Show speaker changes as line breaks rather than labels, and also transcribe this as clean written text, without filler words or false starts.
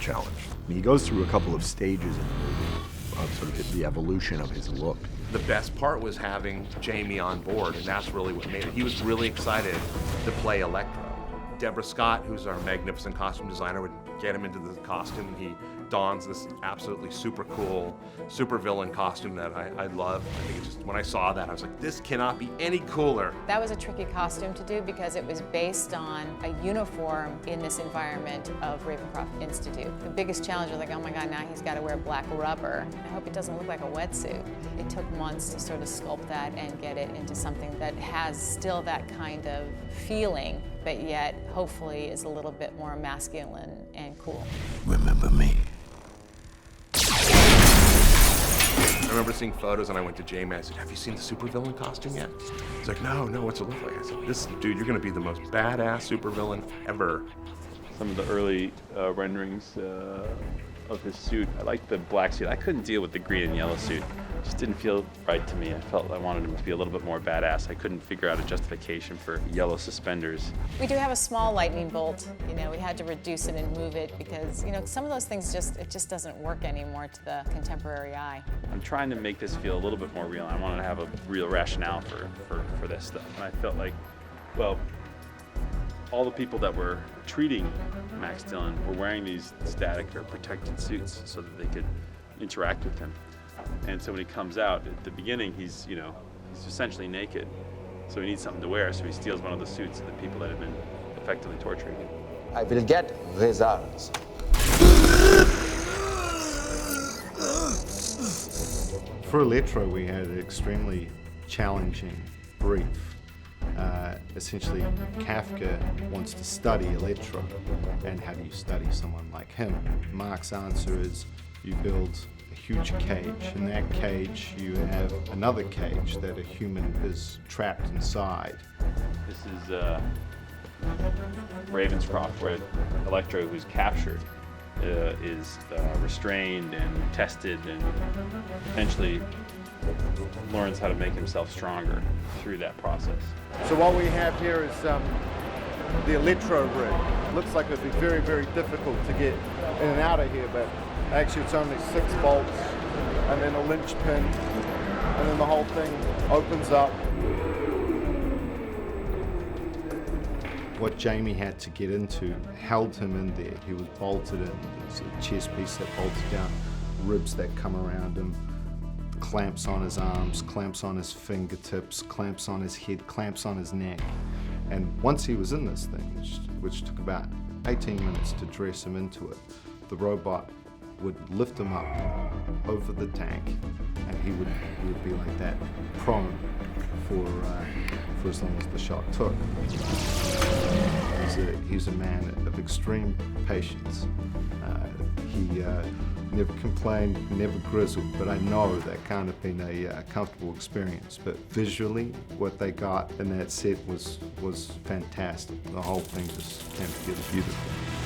challenge. He goes through a couple of stages in the movie of sort of the evolution of his look.
The best part was having Jamie on board, and that's really what made it. He was really excited to play Electro. Deborah Scott, who's our magnificent costume designer, would get him into the costume, and he dons this absolutely super cool, super villain costume that I love. I think it just, when I saw that, I was like, this cannot be any cooler.
That was a tricky costume to do because it was based on a uniform in this environment of Ravencroft Institute. The biggest challenge was like, oh my God, now he's got to wear black rubber. I hope it doesn't look like a wetsuit. It took months to sort of sculpt that and get it into something that has still that kind of feeling, but yet hopefully is a little bit more masculine and cool.
Remember me.
I remember seeing photos, and I went to Jamie. I said, have you seen the supervillain costume yet? He's like, no, what's it look like? I said, this dude, you're gonna be the most badass supervillain ever.
Some of the early renderings of his suit, I liked the black suit. I couldn't deal with the green and yellow suit. It just didn't feel right to me. I felt I wanted him to be a little bit more badass. I couldn't figure out a justification for yellow suspenders.
We do have a small lightning bolt. You know, we had to reduce it and move it because, you know, some of those things it just doesn't work anymore to the contemporary eye.
I'm trying to make this feel a little bit more real. I wanted to have a real rationale for this stuff. And I felt like, well, all the people that were treating Max Dillon were wearing these static or protected suits so that they could interact with him. And so when he comes out, at the beginning, he's essentially naked. So he needs something to wear, so he steals one of the suits of the people that have been effectively torturing him.
I will get results.
For Electro, we had an extremely challenging brief. Essentially, Kafka wants to study Electro, and how do you study someone like him? Marc's answer is you build a huge cage. In that cage, you have another cage that a human is trapped inside.
This is Ravenscroft, where Electro, who's captured, is restrained and tested and eventually learns how to make himself stronger through that process.
So what we have here is the Electro rig. Looks like it'd be very, very difficult to get in and out of here, but actually it's only 6 bolts and then a linch pin, and then the whole thing opens up.
What Jamie had to get into held him in there. He was bolted in. There's a chest piece that bolted down, ribs that come around him, clamps on his arms, clamps on his fingertips, clamps on his head, clamps on his neck. And once he was in this thing, which took about 18 minutes to dress him into it, the robot would lift him up over the tank, and he would be like that, prone for as long as the shot took. He's a man of extreme patience. He never complained, never grizzled, but I know that can't have been a comfortable experience. But visually, what they got in that set was fantastic. The whole thing just came together beautifully.